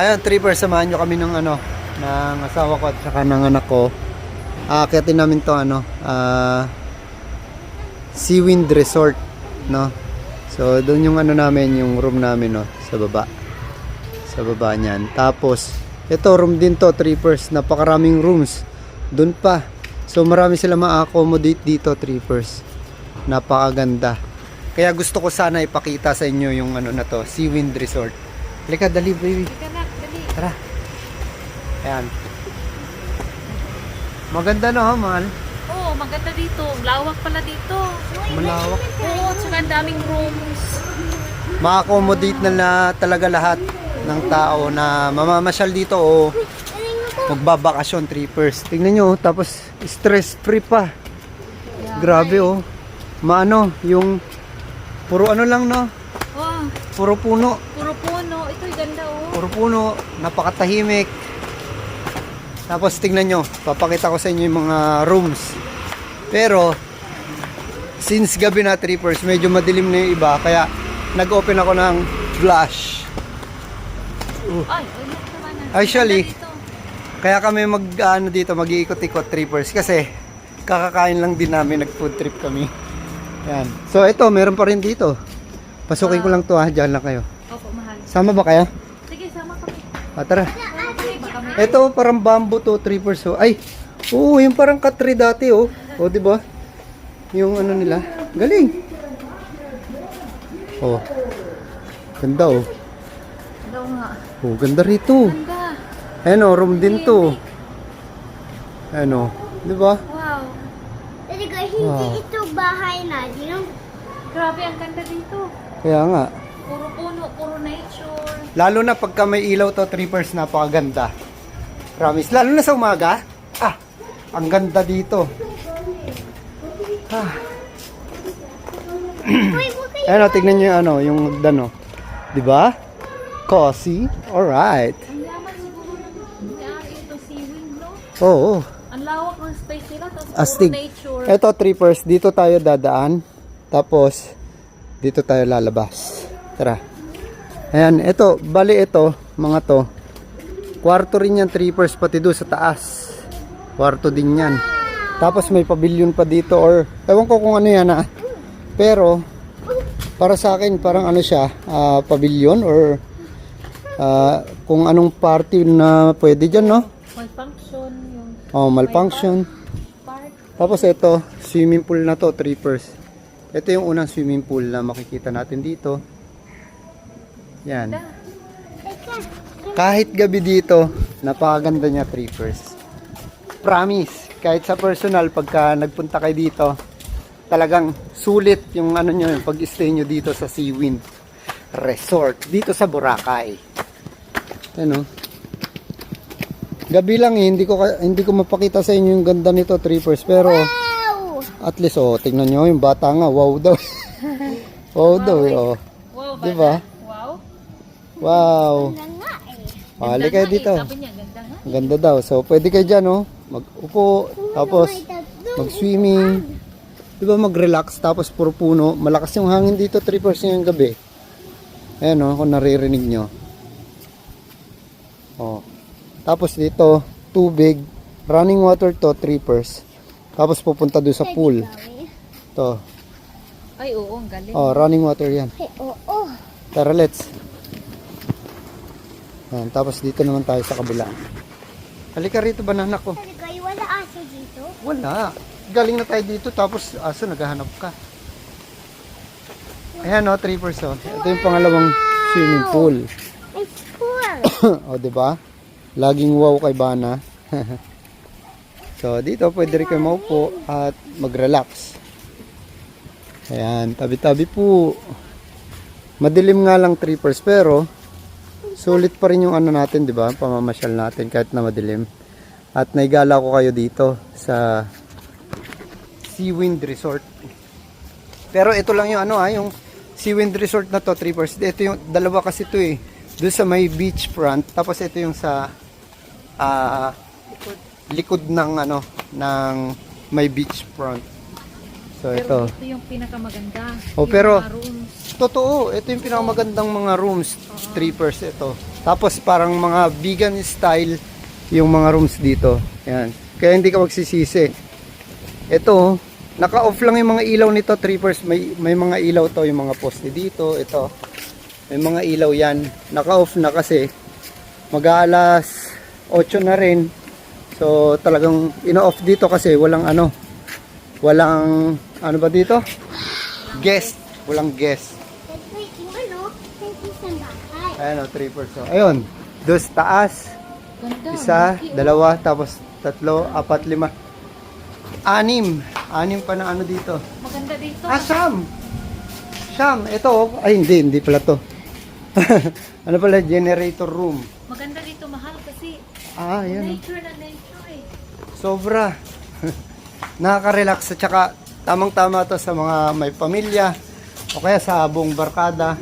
Ayun, trippers, samahan nyo kami ng ano, ng asawa ko at saka ng anak ko. Akitin namin to ano, Seawind Resort, no? So, doon yung ano namin, yung room namin, no? Sa baba. Sa baba niyan. Tapos, ito, room din to, trippers. Napakaraming rooms. Doon pa. So, marami sila ma-accommodate dito, trippers. Napakaganda. Kaya gusto ko sana ipakita sa inyo yung ano na to, Seawind Resort. Halika, dali, baby. Halika na, dali. Tara. Ayan. Maganda no, mahal? Oo, maganda dito. Lawak pala dito. Malawak. Oo, tsaka ang daming rooms. Ma-accommodate na talaga lahat ng tao na mamamasyal dito o magbabakasyon, trippers. Tingnan nyo, tapos stress-free pa. Grabe oh. Maano, yung puro ano lang no? Oh, Puro puno. puro puno. Ito'y ganda oh. Puro puno, napakatahimik. Tapos tingnan nyo, papakita ko sa inyo yung mga rooms. Pero, since gabi na, trippers, medyo madilim na yung iba, kaya nag-open ako ng flash. Ay, ulit naman na. Actually, Ganda dito. kaya kami dito, mag-iikot-ikot, trippers, kasi kakakain lang din namin, nag-food trip kami. Yan. So, ito, meron pa rin dito. Pasukin ko lang to ha, dyan lang kayo. Opo, mahal. Sama ba kaya? Sige, sama kami. Tara. Sige, baka may... Ito parang bamboo to, trippers. So, ay, oo, yung parang katri dati, oh. O, di ba? Yung ano nila. Galing. Oh. Ganda, oh. Daw nga. Oh, ganda rito. Ganda. Ayan, oh, room din to. Ayan, oh. Di ba? Wow. Talaga, hindi Wow. ito bahay natin. Grabe, ang ganda dito. Kaya nga. Puro puno, puro nature. Lalo na pagka may ilaw to, trippers, napakaganda. Promise. Lalo na sa umaga. Ah, ang ganda dito. Ah. Ayan, oh, tignan nyo yung ano, yung hagdan, oh. Di ba? Cozy. Alright. Ang yaman siguro ng may-ari ito, Seawind, no? Oo. Ang lawak ng space nila, tapos puro Astig. nature. Eto, trippers, dito tayo dadaan. Tapos, dito tayo lalabas. Tara. Ayan, ito, bali ito, mga to. Kwarto rin yan, trippers, pati doon sa taas. Kwarto din yan. Tapos may pavilion pa dito or, ewan ko kung ano yan ha. Pero, para sa akin, parang ano siya, pavilion or kung anong party na pwede dyan, no? Malfunction, yung Oh, malfunction. park. Tapos ito, swimming pool na to, trippers. Ito yung unang swimming pool na makikita natin dito. Yan. Kahit gabi dito, napakaganda niya, trippers. Promise, kahit sa personal, pagka nagpunta kayo dito, talagang sulit yung ano nyo, yung pag-stay nyo dito sa Seawind Resort, dito sa Boracay. Ano? Gabi lang eh, hindi ko mapakita sa inyo yung ganda nito, trippers, pero at least oh, tingnan nyo yung bata nga, wow daw. Wow daw eh, oh. Wow, Di ba? Wow. Wow. nga eh. Pali kayo dito. Sabi niya, ganda nga. Ang ganda daw. So, pwede kayo dyan, oh. Mag-upo, tapos mag-swimming. Di ba, mag-relax, tapos puro puno. Malakas yung hangin dito, trippers ngayong gabi. Ayan, oh, kung naririnig nyo. Oh. Tapos dito, tubig. Running water to, trippers. Tapos pupunta doon sa pool. To. Ay, oo, ang galing. Oh, running water yan. Ay, oo. Tara, let's. Ayan, tapos dito naman tayo sa kabila. Halika rito, banana ko. Talaga, wala aso dito. Wala. Galing na tayo dito, tapos aso, naghahanap ka. Ayan, oh, trippers, oh. Ito yung pangalawang swimming pool. It's pool. O, diba? Laging wow kay Bana. So, dito pwede rin kayo maupo at mag-relax. Ayan, tabi-tabi po. Madilim nga lang, trippers, pero sulit pa rin yung ano natin, di ba? Pamamasyal natin kahit na madilim. At naigala ko kayo dito sa Seawind Resort. Pero ito lang yung ano yung Seawind Resort na to, trippers. Ito yung dalawa kasi to eh. Doon sa may beach front, tapos ito yung sa likod ng ano ng may beach front. So, Pero ito. ito yung pinakamaganda. Oh, Yung pero- mga rooms. Totoo, ito yung pinakamagandang mga rooms. 3% ito. Tapos parang mga vegan style yung mga rooms dito. Yan. Kaya hindi ka magsisisi. Ito, naka-off lang yung mga ilaw nito. 3%. May mga ilaw to, yung mga poste dito. Ito. May mga ilaw yan. Naka-off na kasi mag-aalas 8 na rin. So talagang ino-off dito kasi walang ano ba dito? Guest. Walang guest. Wait, yung ano? May isang bahay. Ayan o, 3%. Ayun, dos taas. Ganda. Isa, laki, oh. dalawa, tapos tatlo, apat, lima. Anim. Anim pa na ano dito. Maganda dito. Siyam. Siyam. Ito, oh. Ay, hindi pala to. Ano pala, generator room. Maganda dito, mahal kasi Ayan. nature na nature eh. Sobra. Nakaka-relax at saka tamang-tama to sa mga may pamilya o kaya sa buong barkada.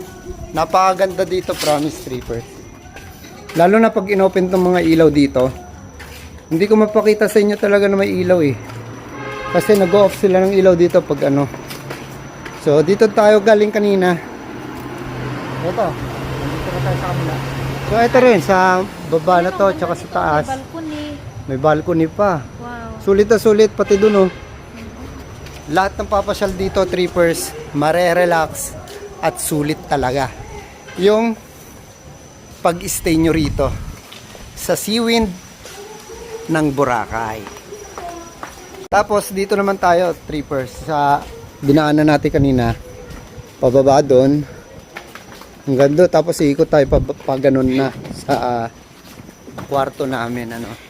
Napakaganda dito, promise, 3%. Lalo na pag inopen tong mga ilaw dito. Hindi ko mapakita sa inyo talaga na may ilaw eh. Kasi nag-off sila ng ilaw dito pag ano. So dito tayo galing kanina. Ito. Nandito na tayo sa kabila. So ito rin sa baba na to tsaka sa taas. May balcony. May balcony pa. Wow. Sulit na sulit pati dun oh. Lahat ng papasyal dito, 3%, mare-relax at sulit talaga. Yung pag-stay nyo rito sa Seawind ng Boracay. Tapos dito naman tayo, 3%, sa dinaanan natin kanina. Pababa doon. Hanggang doon, tapos iikot tayo pa ganun na sa kwarto namin, ano.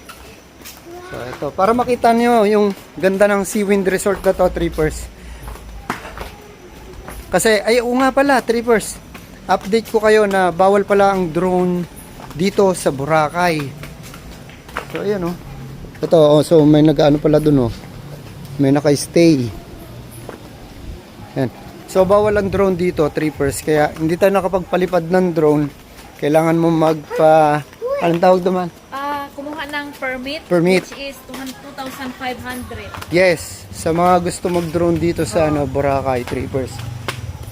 So ito, para makita nyo yung ganda ng Seawind Resort na to, 3%. Kasi, ay oo nga pala, 3%. Update ko kayo na bawal pala ang drone dito sa Boracay. So ayan oh. Ito, oh, so may nag-ano pala dun oh. May naka-stay. Yan. So bawal ang drone dito, 3%. Kaya hindi tayo nakapagpalipad ng drone. Kailangan mo anong tawag naman? Kumuha ng permit, Permit. which is 2,500. Yes, sa mga gusto mag-drone dito sa Boracay, 3%.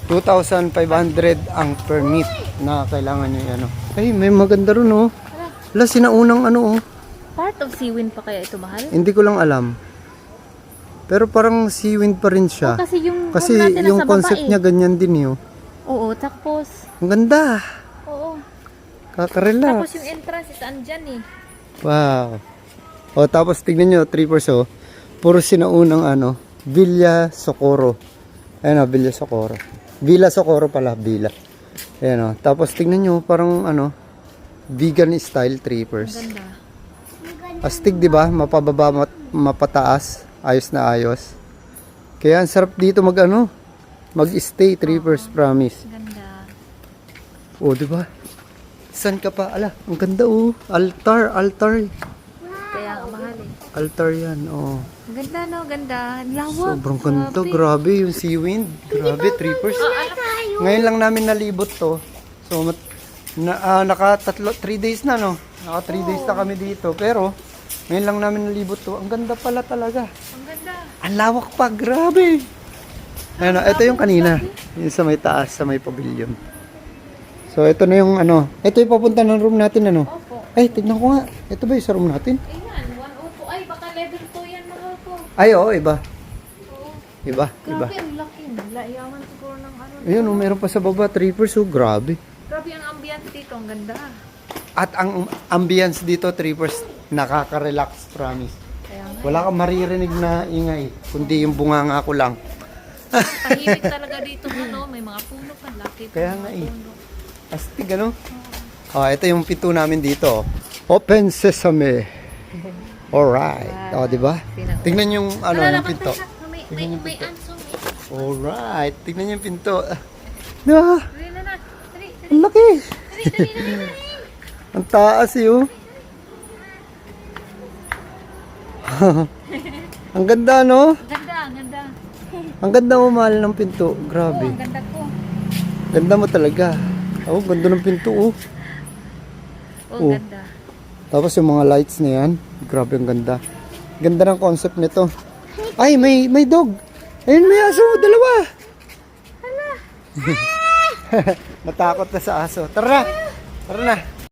2,500 ang permit na kailangan nyo ano. Ay, may maganda ron oh. Wala, sinaunang ano oh. Part of Seawind pa kaya ito, mahal? Hindi ko lang alam. Pero parang Seawind pa rin siya. Kasi yung Kasi room natin yung nasa concept baba, niya ganyan din yun. Oo, tapos, Ang ganda. oo. Kakarelax. Tapos yung entrance is andyan eh. Wow. O tapos tignan nyo, 3% oh. Puro sinaunang Villa Socorro. Ayan o, Villa Socorro. Villa Socorro pala, Villa. Ayan o. Tapos tignan nyo, parang vegan style 3%. Ganda. Astig, di ba? Mapababa, mapataas. Ayos na ayos. Kaya ang sarap dito mag-stay, 3%, promise. Ganda. O, di ba? San ka pa? Ala, ang ganda oh. Altar. Kaya ang mahal eh. Altar yan, oh. Ang ganda no, ganda. Ang lawak. Sobrang ganda, grabe yung Seawind. Grabe, 3%. Ngayon lang namin nalibot to. So, naka 3 days na, no? Naka 3 days na kami dito. Pero, ngayon lang namin nalibot to. Ang ganda pala talaga. Ang ganda. Ang lawak pa, grabe. Ano, ito yung kanina. Yung sa may taas, sa may pavilion. So, ito na yung ito yung papunta ng room natin, Opo. Ay, tignan ko nga. Ito ba yung sa room natin? Ayan, 1 Ay, baka level 2 yan, mahal ko. Ay, oo, iba. Oo. Iba. Grabe, ang laki. Layaman siguro ng Ayun, meron pa sa baba, 3%, oh, grabe. Grabe ang ambience dito, ang ganda. At ang ambience dito, 3%, nakaka-relax, promise. Kaya nga, Wala kang maririnig na ingay, kundi yung bunganga ko lang. tahimik talaga dito, may mga puno pa, laki. Kaya nga eh. Astig, ito yung pinto namin dito. Open Sesame. Alright. O, di ba? Tingnan yung, yung pinto. May anso. Alright. Tingnan yung pinto. Dali na. Dali. Ang laki. Dali. Ang taas yun. Ang ganda, no? Ganda. Ang ganda mo, mahal ng pinto. Grabe. Ang ganda ko. Ganda mo talaga. Oh, ganda ng pinto, oh. Oh. Ganda. Tapos yung mga lights na yan. Grabe, ang ganda. Ganda ng concept nito. Ay, may dog. Ayun, may aso, dalawa. Natakot na sa aso. Tara na. Tara na.